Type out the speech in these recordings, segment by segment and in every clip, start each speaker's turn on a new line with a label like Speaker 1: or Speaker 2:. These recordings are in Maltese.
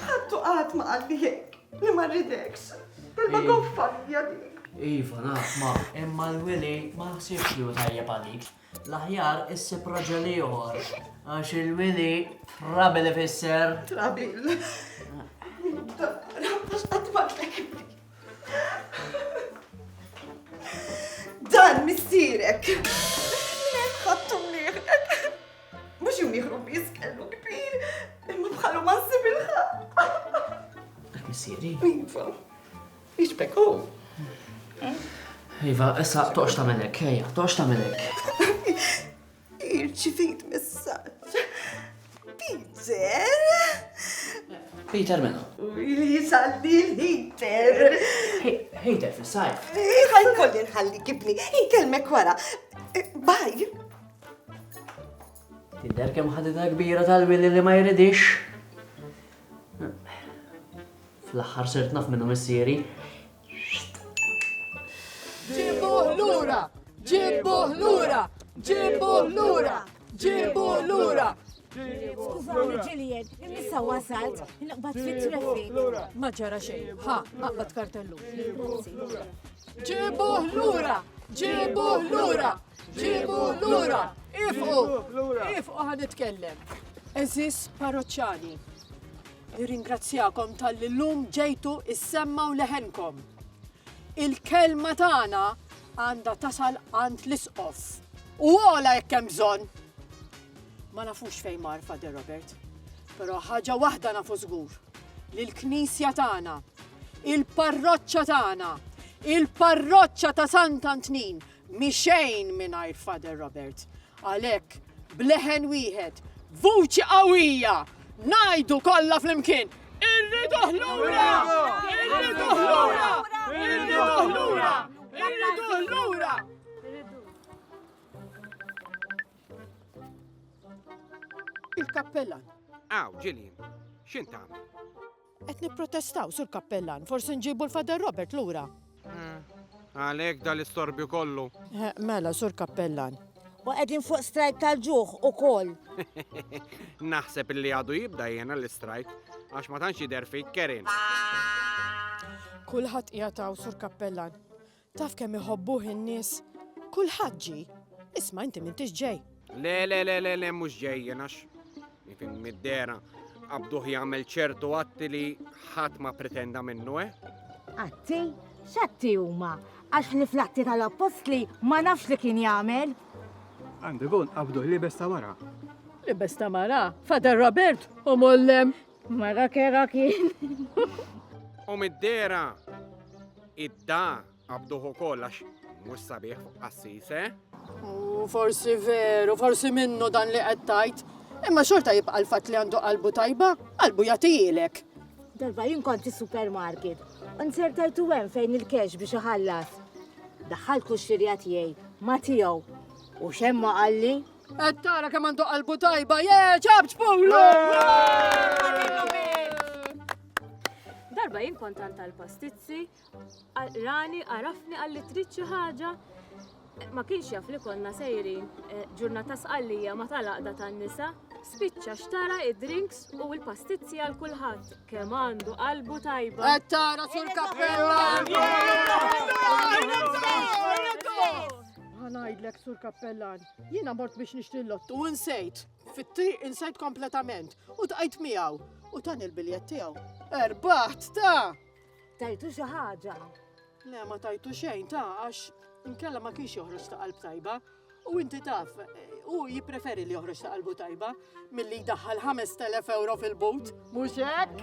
Speaker 1: Ħattu qatt ma qalli hekk li ma rridekx. Kelma goffarja dik.
Speaker 2: Iva, nafma, imma l-Willy ma ħsibx li hu tajjeb għalik. L-aħjar issib raġel ieħor. Għax il-Willy trabil ifisser.
Speaker 1: Trabil. Għax qatt ma tlek. Dan missierek. Nek ħattu mnieħrek. Mux jumnieħru bis kellu kbir. Imma bħalu ma nsibilħa.
Speaker 2: Dak missieri?
Speaker 1: Iva. Iġbek hu.
Speaker 2: Iva, issa toqx tagħmelek, ejja, toqx tagħmelek.
Speaker 1: Irċivit messaġġ. Peter?
Speaker 2: Peter minna.
Speaker 1: Li salli l-Peter.
Speaker 2: Peter fis-sajf.
Speaker 1: Ħajkolli nħalli kibni. Ikelmek wara. Baj.
Speaker 2: Tidher kemm ħadida kbira tal-Willy li ma jridix. Fl-aħħar sirt naf minnu missieri.
Speaker 3: Ġibuh lura! Ġibuh lura! Ġibuh lura! Ġibuh lura!
Speaker 4: Skużawni Ġilien, issa wasalt, naqbad fit-traffic.
Speaker 3: Ma ġara xejn, ħa, aqbad kartellu. Ġibuh lura! Ġibuh lura! Ġibuh lura! Ifqu ħanitkellem. Eżis parroċċani, nirringrazzjakom tal-li llum ġejtu issemmaw leħenkom. Il-kelma tagħna għandha tasal għand l-isqof. U għola jekk hemm bżonn. Ma nafux fejn mar Fader Robert, però ħaġa waħda nafu żgur li l-Knisja tagħna, il-parroċċa tagħna, il-parroċċa ta' Sant Antnin mixejn mingħajr Fader Robert. Għalhekk bleħen wieħed, vuċi qawwija, ngħidu kollha flimkien. Irriduh lura! Irriduh lura! Irriduh lura! Irriduh lura! Il-kappellan.
Speaker 5: Aw, Ġilien, x'int tagħmel?
Speaker 3: Qed nipprotestaw sur kappellan, forsi nġibu l-Fader Robert lura.
Speaker 5: Għalhekk dal-istorbju kollu.
Speaker 3: Mela, sur kappellan.
Speaker 4: U qegħdin fuq strajk tal-ġuħ ukoll.
Speaker 5: Naħseb li għadu jibda jena l-istrajk, għax ma tantx jidher fik kerin.
Speaker 3: Kulħadd qiegħataw sur kappellan. Taf kemm iħobbuh in-nies. Kulħadd ġi. Isma' inti m'intix ġej.
Speaker 5: Le, mhux ġej jenax. Nifin mid-dera qabduh jagħmel ċertu atti li ħadd ma pretenda minnu,
Speaker 4: Atti? X'atti huma? Għax li flatti tal-apostli ma nafx li kien jagħmel.
Speaker 6: Għandu għun qabdu li besta wara.
Speaker 3: Li besta mara, Fader Robert, u mollem.
Speaker 4: Mara kera kien.
Speaker 5: U mid-dera id-da qabduh ukoll għax mhux sabiħ fuq Assis,
Speaker 3: Forsi veru, forsi minnu dan li qed tajt. Imma xorta jibqa' l-fatt li għandu qalbu tajba, qalbu jagħtilek.
Speaker 4: Darba jien kont is-supermarket. Nsertajtu hemm fejn il-kex biex iħallas. Daħħalt kuxxirja tiegħi, ma tiegħu. U xemma qalli?
Speaker 3: Qed tara kemm għandu qalbu tajba, ċabċ pulu!
Speaker 7: Darba jien kont tal-pastizzi, rani arafni għalli trid xi ħaġa. Ma kienx jaf li konna sejrin ġurnata sqallija ma tal-aqda tan-nisa, spiċċa xtara id-drinks u l-pastizzi għal kulħadd kemm għandu qalbu tajba.
Speaker 3: Qed tara sur kappellan! Ħanajdlek sur kappellan, jiena mort biex nixtri l-lottu u nsejt. Fit-triq insejt kompletament u tqajt miegħu u tan il-biljett tiegħu. Erbaħt ta'!
Speaker 4: Tajtu xi ħaġa.
Speaker 3: Le ma tajtu xejn ta' għax inkella ma kienx joħroġ ta' qalb tajba. U inti taf, u jippreferi li joħroġ ta' qalbu tajba milli jdaħħal 5,000 euro fil-but. Mhux hekk?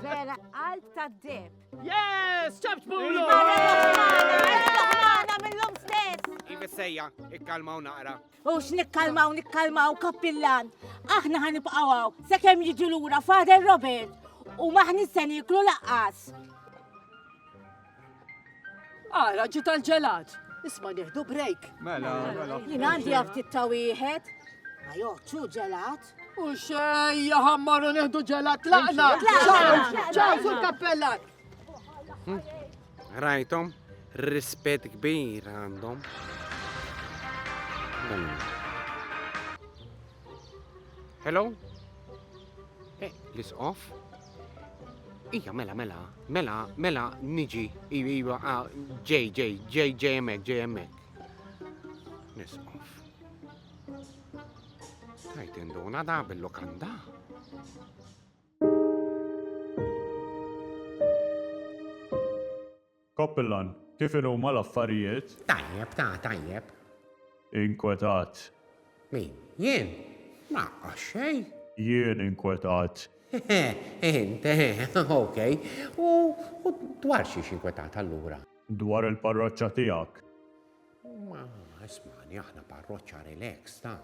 Speaker 4: Vera qalb ta' deb.
Speaker 3: Yes! ċabċ pulu!
Speaker 4: Għana mill-lum stess.
Speaker 5: Ivi sejja, ikkalmaw naqra.
Speaker 4: U nikkalmaw, kappillan. Aħna ħanibqawaw, sakemm jiġu lura Fader Robert. U maħni se niklu laqqas.
Speaker 3: Ara, ġi tal-ġelat. Isma' nieħdu break.
Speaker 6: Mela.
Speaker 4: Jien għandi ftit ta' wieħed. Ma joħċu ġelat.
Speaker 3: U xejja ħammaru nieħdu ġelat laqna. ċaw sur kappellan.
Speaker 5: Rajtom, rispett kbir għandhom. Hello? L-isqof? Ija, mela, niġi, iwa, ġej emmek. Nisqof. Tajt induna da bil-lokanda.
Speaker 8: Koppellan, kif huma l-affarijiet?
Speaker 5: Tajjeb.
Speaker 8: Inkwetat.
Speaker 5: Min? Jien? Ma, xej.
Speaker 8: Jien inkwetat.
Speaker 5: Okej. U dwar xiex inkwetat allura?
Speaker 8: Dwar il-parroċċa tiegħek.
Speaker 5: Ma, ismani, aħna parroċċa relax, ta'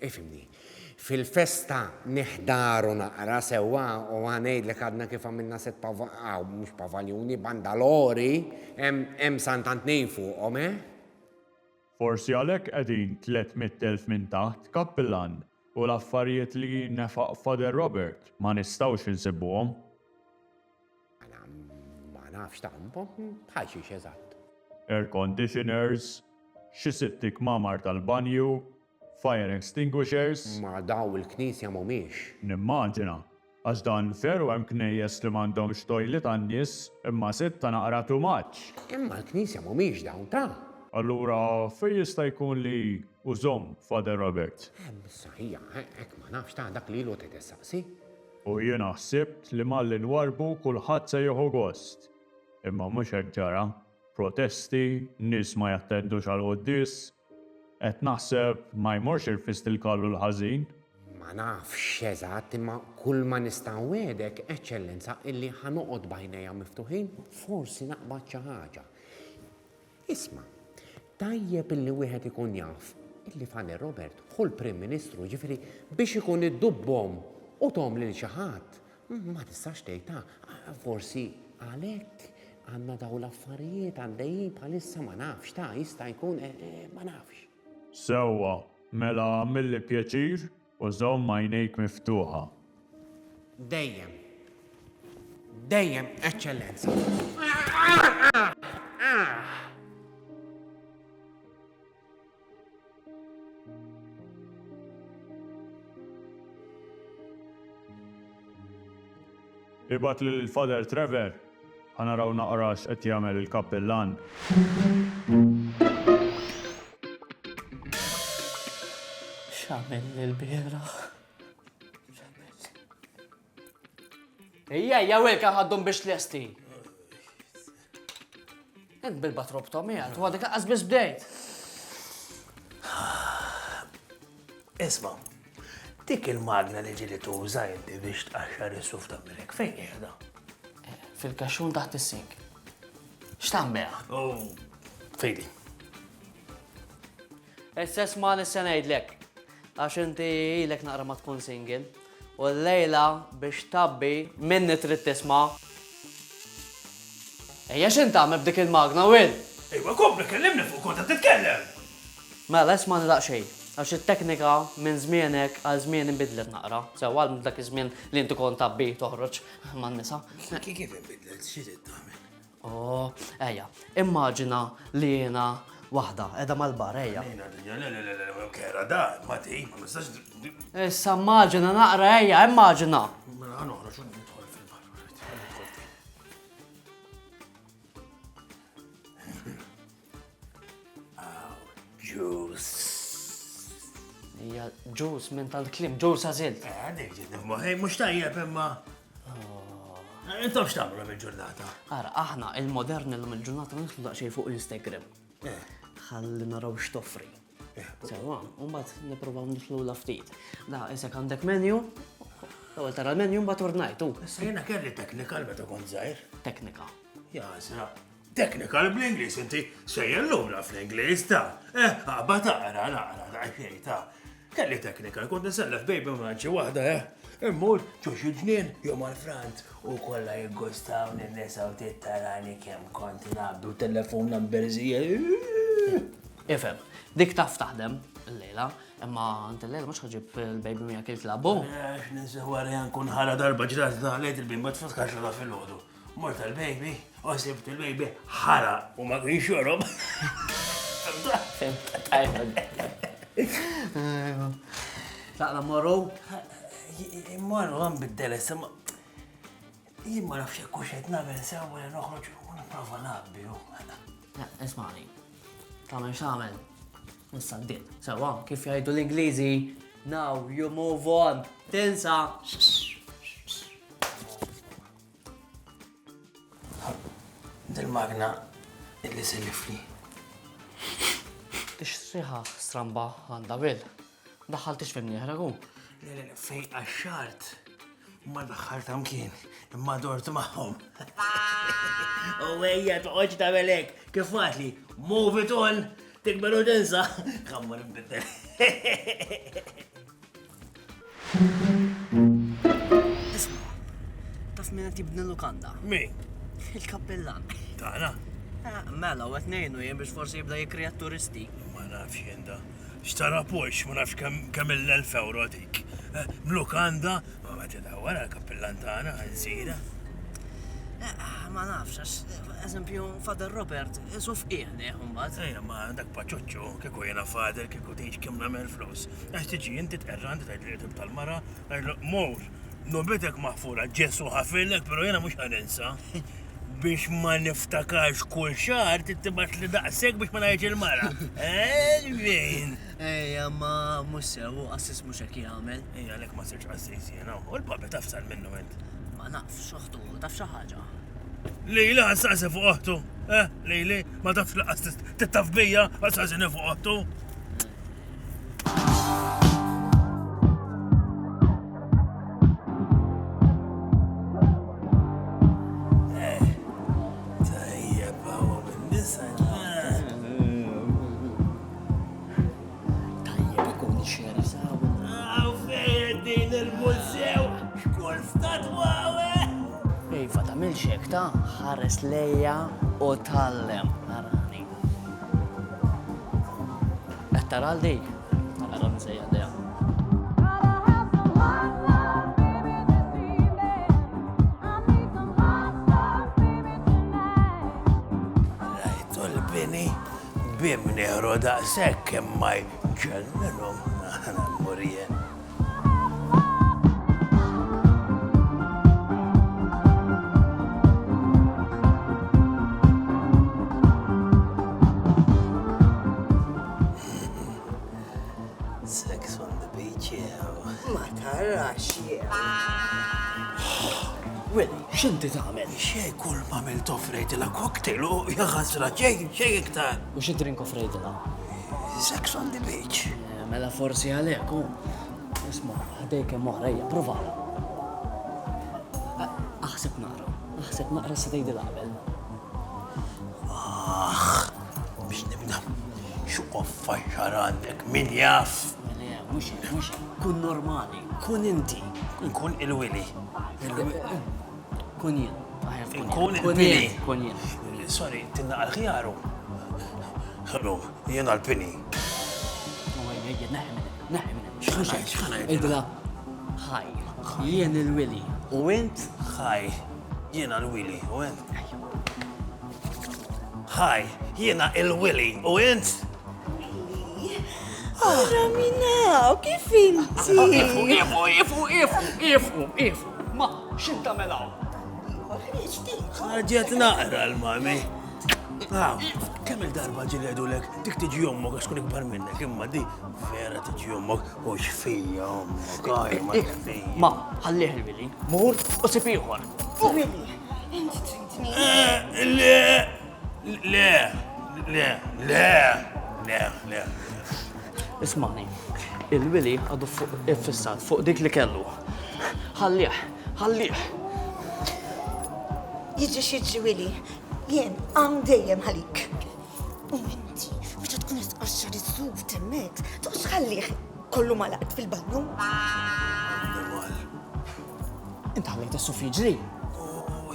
Speaker 5: ifimni, fil-festa neħdaru naqra sewa u għanejd li kadna kif għamilna mux pavaljoni, bandalori, em santantnej fuqhom,
Speaker 8: Forsi għalhekk qegħdin 300,000 minn taħt kappellan u l-affarijiet li nefaq Father Robert ma nistgħux insibuhom.
Speaker 5: Ma nafx ta' bħal xiex eżatt.
Speaker 8: Air conditioners, xi sittik mamar tal-banju, fire extinguishers.
Speaker 5: Ma daw il-knisja mhumiex.
Speaker 8: Nimmaġina, għax dan veru hemm knejjes li m'għandhomx toilet għan-nies imma sitta naqra too much.
Speaker 5: Imma l-knisja mhumiex dawn ta'.
Speaker 8: Allura fejn jista' jkun li użomm Father Robert?
Speaker 5: Saħija, hekk ma nafx ta' dak li lu titessaqsi.
Speaker 8: U jiena ħsibt li malli nwarbu kulħadd se jieħu gost. Imma mhux hekk ġara. Protesti, nies ma jattendux għal qudies, qed naħseb ma jmorx il-fist il-kallu l-ħażin.
Speaker 5: Ma nafx eżatt, imma kull ma nistgħu wedek, eċċellenza, illi ħanoqgħod bajnejja miftuħin, forsi naqbad xi ħaġa. Isma', tajjeb illi wieħed ikun jaf illi Father Robert hu l-Prim Ministru ġifieri biex ikun iddubbhom u tom lil xi ħadd. Ma tistax tgħidha, forsi għalhekk għandna daw l-affarijiet għaddejjin bħalissa ma nafx ta' jista' jkun ma nafx.
Speaker 8: Sewwa, mela milli pjaċir u żomm għajnejk miftuħa.
Speaker 5: Dejjem, eċċellenza.
Speaker 8: Ibat li l-Father Trevor, ħanaraw naqrax qed jagħmel il-kappellan.
Speaker 2: X'għamel l-bira? Ejja, welka ħaddhom biex lesti. Ent bil-batrob tomijat, u għadek għaz biex bdejt.
Speaker 9: Isma, dik il-magna li ġili tuża inti biex tqaxxar is-suf ta' mirek, fejn qiegħda?
Speaker 2: Fil-kaxxun taħt is-sink. X'tagħmel?
Speaker 9: Fejli.
Speaker 2: Essess ma nissa ngħidlek, għax inti ilek naqra ma tkun single, u l-lejla biex tabbi minni trid tisma'. Ejja x'int tagħmel b'dik il-magna Will?
Speaker 9: Ejwa kompli kellimni fuq kont qed titkellem.
Speaker 2: Mela isma' nidaq għax it-teknika minn żmienek għal żmien inbidlet naqra. Sewa għal dak iż-żmien li inti kont tabbi toħroġ man-nisa.
Speaker 9: Kif inbidlet xi trid tagħmel?
Speaker 2: Oh, ejja, immaġina li jiena waħda qiegħda mal-bar ejja.
Speaker 9: Le, kera da, ma tij, ma nistax.
Speaker 2: Issa immaġina naqra ejja, immaġina.
Speaker 9: Mela ħanoħroġ u nidħol fil-bar. Juice.
Speaker 2: Hija ġus minn tal-klim, ġus għażilt.
Speaker 9: Dik ġid ma ħej mhux tajjeb imma. Intom x'tagħmlu mill-ġurnata?
Speaker 2: Ara, aħna il-moderni l il-ġurnata nitlu daqsxejn fuq l-Instagram. Ħalli naraw x'toffri. Sewa, u mbagħad nippruvaw nitlu la ftit. Da, isek għandek menu, l-ewwel tara l-menu mbagħad turnajtu.
Speaker 9: Issa jiena kelli technical meta kont żgħir.
Speaker 2: Teknika.
Speaker 9: Jasra. Technical bl-Inglis, inti sejjer l-ura fl-Inglis ta' għabba taqra, naqra, xej ta' kelli technical, kont nisellef baby manċi wahda, immur ċuċi ġnien, jom għal-frant, u kolla jiggustaw n-nisa u tittarani kem konti nabdu telefon namberzija.
Speaker 2: Ifem, dik taf taħdem l-lejla, imma inti l-lejla mhux ħaġib il-baby miegħek il-klabu.
Speaker 9: Għax nisewar kun ħara darba ġrat ta' lejt il-bimba tfatkax la fil-ħodu. Mort il-baby, u sibt il-baby ħara u ma kienx jorob.
Speaker 2: Laqna morru?
Speaker 9: Imma għan biddel, semma. Jimma nafx jekk xed nagħmel sewa li noħroġ u nipprova nabbi.
Speaker 2: Ismani, tagħmel x'tagħmel. Issa d-din. Sewa, kif jgħidu l-Ingliżi, now you move on. Tinsa.
Speaker 9: Dil-magna illi sellifli.
Speaker 2: Tixtriħa stramba għandha bil. Daħħal tixfimni ħragu.
Speaker 9: Fej għaxxart. Ma daħħalt kien, imma dort maħom. U għejja toħoġ ta' belek, kif għatli, move it on, tikber u tinsa, kammar nbiddel.
Speaker 2: Isma, taf minna tibni l-lukanda?
Speaker 9: Mi?
Speaker 2: Il-kappellan.
Speaker 9: Tana?
Speaker 2: Mela, u għetnejnu jen biex forsi jibda jikrijat turisti.
Speaker 9: Ma nafx jenda. Xtara pux, ma nafx kemm l-1000 euro dik. Mlukanda, ma t-dawara l-kappellan tana, għansira.
Speaker 2: Ma nafx, għax, eżempju, Fader Robert, suf iħni, umbat.
Speaker 9: Ejja, ma dak paċuċċu, kieku jena fader, kieku tiġ kem namel flus. Għax tiġi inti t-erran, t-tib tal-mara, mor, nobetek maħfura, ġessu ħafillek, pero jena mux għaninsa. Biex ma niftakarx kull xar, tittibat li daqsek biex ma najġ il-mara. Elvin!
Speaker 2: Ejja, ma mussew, assis mux ekki għamel.
Speaker 9: Ejja, lek ma sirċ assis jena, u l-babi tafsal minnu ent.
Speaker 2: Ma nafx, xoħtu, taf xaħġa.
Speaker 9: Lejla għassasi fuq oħtu, Lejli, ma tafx laqas tittaf bija, għassasi fuq oħtu.
Speaker 2: Iva, ta' milxek ta' ħares lejja u tallem. Arani. Ettaral dik. Għara mżejja deja.
Speaker 9: Rajtu l-bini, bim neħru daqsek imma ġelmenum naħna murije. Sex on the beach,
Speaker 1: Ma tarax,
Speaker 2: Willi, xinti tagħmel?
Speaker 9: Xej kull ma mil toffrejt la cocktail u jaħasra xej iktar.
Speaker 2: U xi drink offrejdila?
Speaker 9: Sex on the beach.
Speaker 2: Mela forsi għalek, u. Isma, ħdejk moħrejja, provala. Aħseb naqra se tgħidi l-qabel.
Speaker 9: Biex nibda, xu offaxar għandek, min jaf.
Speaker 2: Mux, kun normali, kun inti.
Speaker 9: Kun il-Willy.
Speaker 2: Kun jien.
Speaker 9: Kun il-Pini.
Speaker 2: Kun jien.
Speaker 9: Sorry, tinna għal-ħjaru. Ħallu, jien għal-Pini.
Speaker 2: Naħi Idla, ħaj, jien il-Willy. U int?
Speaker 9: ħaj, jien għal-Willy. U int? ħaj, jiena il-Willy. U int?
Speaker 1: Ara minna, kif inti?
Speaker 2: Ifu. Ma, xinta melaw.
Speaker 9: Ħarġet naqra l-mami. Kemm il-darba ġili għedulek, dik tiġi jommok għax kun ikbar minnek, imma di vera tiġi jommok u xfija jommok, ma xfija.
Speaker 2: Ma, ħallih il-Willy, mur u sipiħor.
Speaker 1: Willy, inti tridni.
Speaker 9: Le.
Speaker 2: Ismani, il-Willy għadu fissat fuq dik li kellu. Ħallih.
Speaker 1: Jiġi xieġi Willy, jien għam dejjem ħalik. U inti, biex tkun istqaxxar iż-żuf temmek, toqx ħallih kollu malaqt fil-bannu.
Speaker 2: Inta ħallejt is-suf jiġri.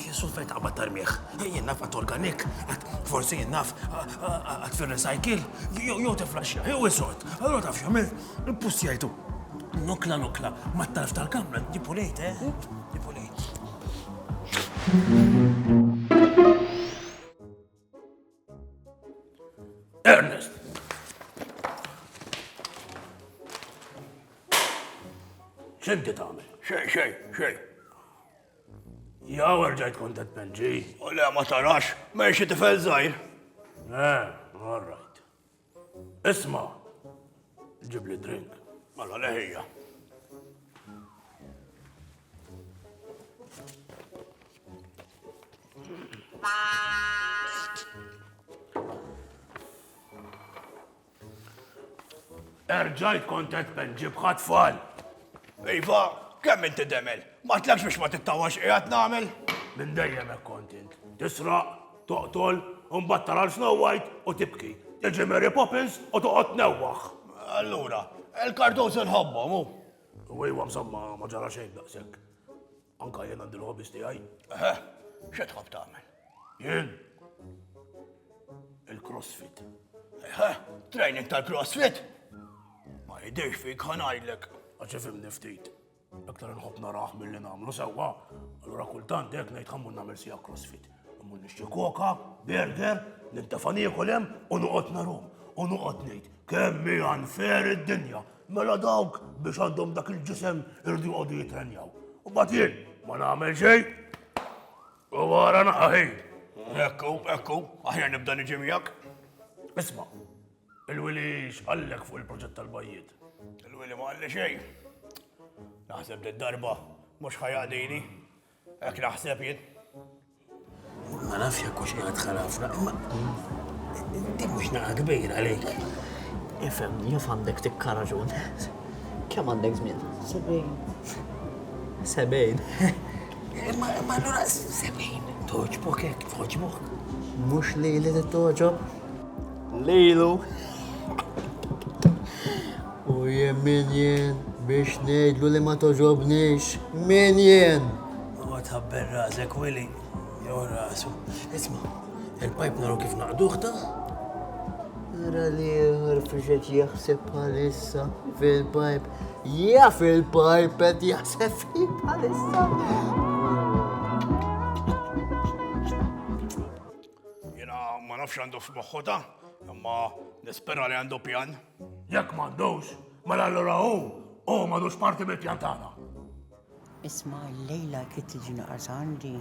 Speaker 9: Jisufet għabba tarmiħ. Jien naf għat organik, forsi jien naf għat fil-recycle, jow tiflaxja, jow jisot. Allora taf xamil, pussjajtu. Nokla, ma tarf tal-kamra, ġipu lejt, ġipu lejt. Ernest! Xinti tagħmel? Xej. Jaw rġajt kontet Benġi.
Speaker 10: U le ma tarax, meċi tifel zaħir.
Speaker 9: All right. Isma, ġib li drink.
Speaker 10: Malla leħija.
Speaker 9: Rġajt kontet Benġi bħat tfal.
Speaker 10: Iva, kemm inti demel? Ma tlakx biex ma tittawax qiegħed nagħmel?
Speaker 9: Minn dejjem hekk kontent. Tisraq, toqtol, u mbagħad tara l-Snow White u tibki. Tiġi Mary Poppins u toqgħod tnewwaħ.
Speaker 10: Allura, il-kartuz inħobba, mu?
Speaker 9: U iwa msamma ma ġara xejn daqshekk. Anka jien għandi l-hobbies tiegħi.
Speaker 10: Xe tħobb tagħmel?
Speaker 9: Jien il-CrossFit.
Speaker 10: Training tal-CrossFit? Ma jidirx fik ħanajdlek.
Speaker 9: Għaxifim niftit. Aktar nħobb naraħ mill-li namlu sewa. Allura kultant dek ngħid ħammur nagħmel sija CrossFit. Ħammur nixtri koka, burger, nintafani kolem u noqgħod narum. U noqgħod ngħid kemm hija unfair id-dinja. Mela dawk biex għandhom dak il-ġisem irdu jqogħdu jitrenjaw. U mbagħad jien ma nagħmel xejn. U wara naqaħi.
Speaker 10: Ekku, aħjar nibda niġi miegħek.
Speaker 9: Isma', il-Wili x'qallek fuq il-proġett tal-bajjiet.
Speaker 10: Il-Wili ma qalli xejn. Naħseb li d-darba mhux ħajaqdini. Hekk naħseb jien.
Speaker 9: Ma nafx jekk hux qiegħed ħalafna, imma inti mhux naqa' kbir għalik.
Speaker 2: Ifhem, jaf għandek tikka raġun. Kemm għandek żmien? 70.
Speaker 9: Ma allura 70. Toġbok hekk, toġbok.
Speaker 2: Mhux li tittoġob. Lilu. U min jien biex ngħidlu li ma toġobniex. Min jien?
Speaker 9: U tħabber rasek, Willy. Jew rasu. Isma', il-pipe naru kif naqduh ta'?
Speaker 2: Nara li ħarfġet jaħseb bħalissa fil-pipe. Ja fil-pipe qed jaħseb fi bħalissa.
Speaker 10: Jiena ma nafx għandu f'moħħu ta', imma nispera li għandu pjan.
Speaker 9: Jekk m'għandux, mela allura hu m'għandux parti mill-pjan tagħna.
Speaker 11: Isma' l-lejla kif tiġi naqas għandi.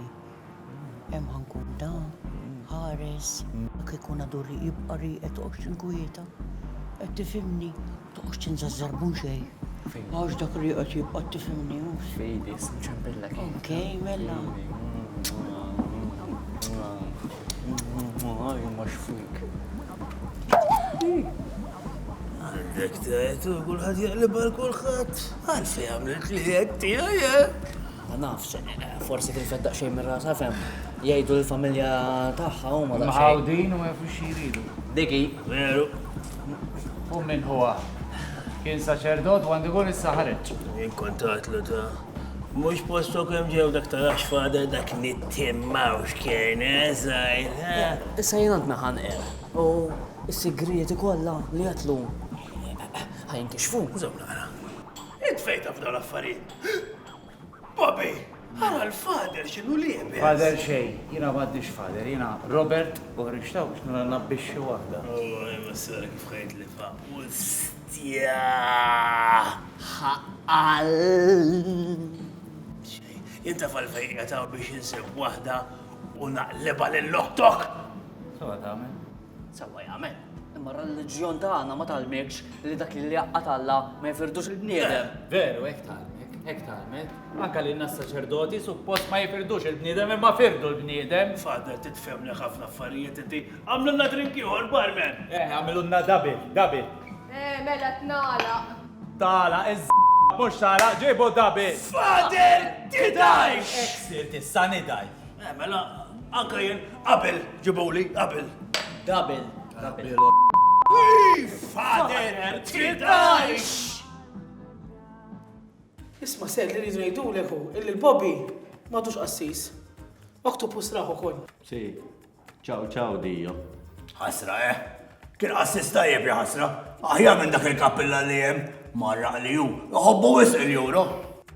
Speaker 11: Hemm ħankun da, ħares, dak ikun għadu jibqa' rieqed toqgħodx inkwieta. Qed tifhimni, toqgħodx tinżażarbun xejn. Għax dak rieqed jibqa' tifhimni mhux.
Speaker 2: Fejdi, ċempillek.
Speaker 11: Okej, mela.
Speaker 2: Mhux fik.
Speaker 9: Għandek tajtu, kulħadd jaqlib għal kulħadd. Għalfej għamlet li hekk tiegħi.
Speaker 2: Ma nafx, forsi tilfeddaq xejn mir-rasa fem. Jgħidu l-familja tagħha huma da xejn.
Speaker 6: Mħawdin u jafu xiridu.
Speaker 2: Diki.
Speaker 9: Veru.
Speaker 6: U minn huwa? Kien saċerdot u għandu għun is-saħareċ.
Speaker 9: Jien kontatlu ta' mhux postu kemm ġew dak tarax fada dak nittimmawx kien eżajr.
Speaker 2: Issa jien għandna ħanqer. U s-sigriti kollha li jatlu ħajinkixfu.
Speaker 9: Użaw nara. Intfejta f'dawn l-affarijiet. Bobby, ħara l-fader x'inhu liebes.
Speaker 6: Fader xej, jina m'għaddix fader, jina Robert u ħriġtaw biex nara nabbixxi waħda.
Speaker 9: Ma s-sara kif ħajt li fa' ustja.
Speaker 2: Ħaqal.
Speaker 9: Jinta fal-fejqa ta' biex insib waħda u naqleba l-loktok.
Speaker 6: Sawa tagħmel.
Speaker 2: Sawa jagħmel. Imma r-reliġjon tagħna ma talmekx li dak li jaqqa' Alla ma jfirdux il-bniedem.
Speaker 6: Veru, hekk talmet. Anka li n-saċerdoti suppost ma jifirdux il-bniedem imma firdu l-bniedem.
Speaker 9: Fader titfemni ħafna affarijiet inti. Għamlunna drinki ieħor barmen.
Speaker 6: Għamilunna dabil.
Speaker 7: Mela tnala.
Speaker 6: Tala, mux tala, ġibu dabil.
Speaker 9: Fader tidajx!
Speaker 6: Eksir tissa nidaj.
Speaker 9: Mela, anka jien qabel ġibuli, qabel.
Speaker 2: Dabil.
Speaker 9: Fader tidajx!
Speaker 3: Isma' ser li rridu ngħidulek hu illi l-Bobby m'għadux qassis. Oktopus raħu kol.
Speaker 8: Si, ciao Dio.
Speaker 10: Ħasra, Kien qassis tajjeb ja ħasra. Aħjar minn dak il-kappilla li hemm marraq li hu. Joħobbu wisq il-juro.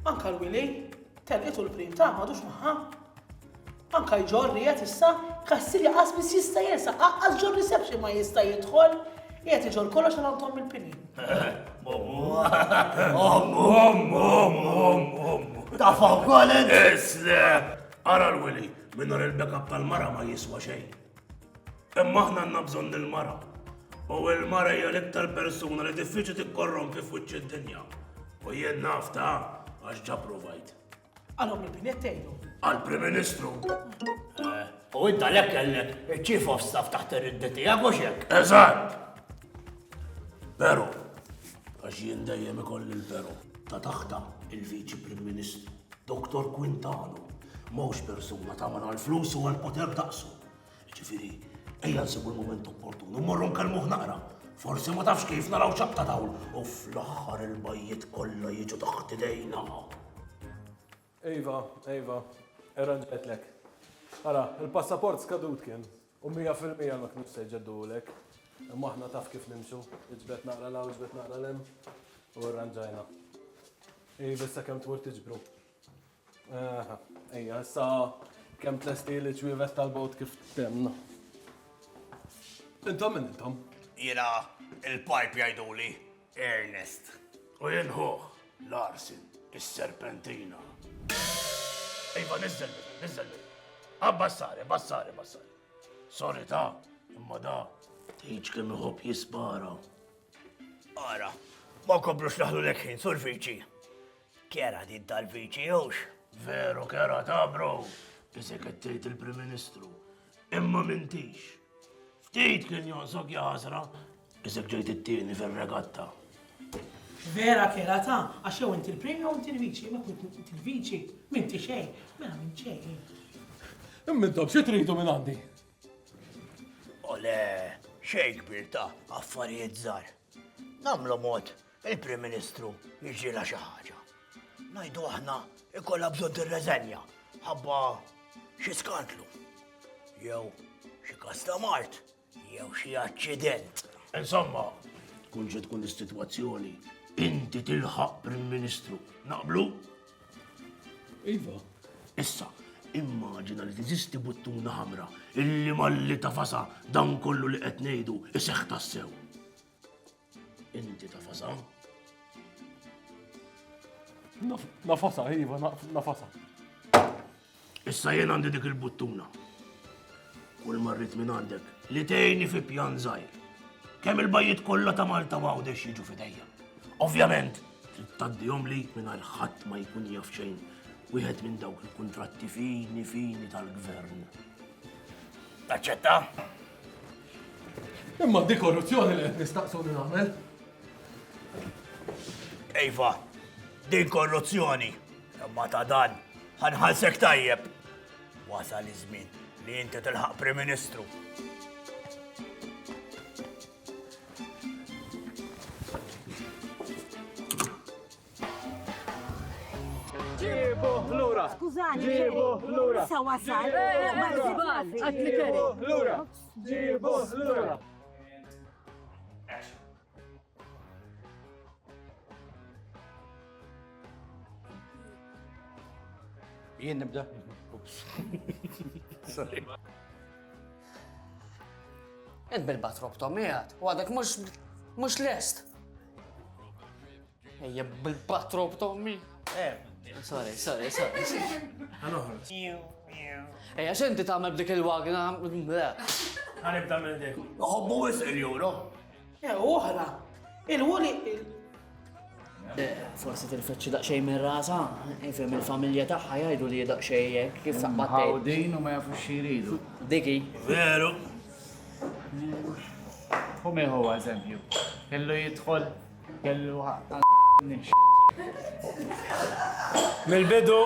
Speaker 3: Anka l-Willy, telqitu l-prim ta' m'għadux magħha. Anka l-ġorri qed issa kassir jaqas biss jista' jensa, qaqqas ġorri sebxi ma jista' jidħol. Qiegħed iġor kollox għal għandhom il-pini.
Speaker 10: Tafaw kolet?
Speaker 9: Isle! Ara l-Willy, minnar il-backup tal-mara ma jiswa xejn. Imma aħna għandna bżonn il-mara. U l-mara hija l-iktar persuna li diffiċli tikkorrompi f'wiċċ id-dinja. U jien naf ta' għax ġa provajt.
Speaker 3: Għalhom il-binet tgħidu.
Speaker 9: Għal-Prim Ministru.
Speaker 10: U inta lek kellek il-Chief of Staff taħt ir-riddi tiegħek u xek.
Speaker 9: Eżatt! Pero, għax jien dejjem ikolli l-pero ta' taħta il-Viċi Prim Ministru, Dr. Quintano, mhux persuna ta' għal-flus u għal-poter daqsu. Ġifieri, ejja nsibu l-moment opportun, morru nkellmuh naqra. Forsi ma tafx kif naraw ċabta dawl u fl-aħħar il-bajjiet kollha jiġu taħt idejna.
Speaker 12: Iva, irranġetlek. Ara, il-passaport skadut kien, u 100% ma kienu sejġeddulek. Imma aħna taf kif nimxu, iġbet naqra law, iġbet naqra lem, u rranġajna. Bissa kem tmur tiġbru. Ejja, issa kem tlesti li ċwivet tal-bot kif temna. Intom minn intom?
Speaker 10: Jena il-pipe jajduli Ernest.
Speaker 9: U jenħuħ, Larsin, is-serpentina. Iva, nizzel. Bassari. Sorry ta' imma da, tiġ kemm iħobb jispara.
Speaker 10: Ara, ma komplux naħlu l-ekħin, sur Viċi. Kera din tal-Viċi, jowx?
Speaker 9: Veru kera ta' bro, isek għettejt il-Prim Ministru. Imma mintix. Ftit kien jonsok jaħasra, isek ġejt it-tieni fil-regatta.
Speaker 3: Vera kera ta' għax jew inti l-premju u inti l-viċi, ma kont inti l-viċi, minti xejn, mela minn xejn.
Speaker 12: Immintom, xie tridu minn għandi?
Speaker 10: Ole, xej kbir ta' affarijiet żgħar. Namlu mod il-Prim Ministru jiġila xi ħaġa. Ngħidu aħna ikollha bżonn tirreżenja ħabba xi skandlu. Jew xi każ ta' mart, jew xi aċċident.
Speaker 9: Insomma, tkun ġi tkun is-sitwazzjoni, inti tilħaq Prim Ministru. Naqblu?
Speaker 12: Iva.
Speaker 9: Issa, immaġina li tiżisti buttuna ħamra illi malli tafasa dan kollu li qed ngħidu iseħħ tassew. Inti tafasa?
Speaker 12: Nafasa, Iva, nafasa.
Speaker 9: Issa jien għandi dik il-buttuna. Kull marrit minn għandek li tgħinni fi pjan żgħir. Kemm il-bajjiet kollha ta' Malta m'għawdex jiġu f'idejja. Ovvjament, trid tgħaddihom li mingħajr ħadd ma jkun jaf xejn. Wieħed minn dawk il-kuntratti fini tal-gvern.
Speaker 10: Taċċetta?
Speaker 12: Imma di korruzzjoni li qed nistaqsuni nagħmel.
Speaker 10: Iva, din korruzzjoni. Imma ta' dan ħanħallsek tajjeb. Wasal iż-żmien li inti tilħaq Prim Ministru.
Speaker 12: Ġibu lura.
Speaker 4: Skużani,
Speaker 12: Ġibu lura.
Speaker 4: Sa wasal.
Speaker 3: Għatli keri.
Speaker 12: Lura. Ġibu lura.
Speaker 6: Jien nibda.
Speaker 2: Ent bil-batrop tomijat, u għadek mux lest. Ejja bil-batrop tommi. Sorry. Ejja, xenti ta' dik il-wagna?
Speaker 9: Għanibda minn dik.
Speaker 10: Uħobbu wis il-juro.
Speaker 3: Uħra, il-wuli.
Speaker 2: Forsi til-feċċi daqxej minn rasa, ifem il-familja taħħa jgħidu li daqxej kif taqbattej.
Speaker 6: Għawdin u ma jafux xiridu.
Speaker 2: Diki.
Speaker 9: Veru.
Speaker 6: Kum huwa eżempju. Kellu jidħol, kellu ħaqqa.
Speaker 9: Mil-bidu.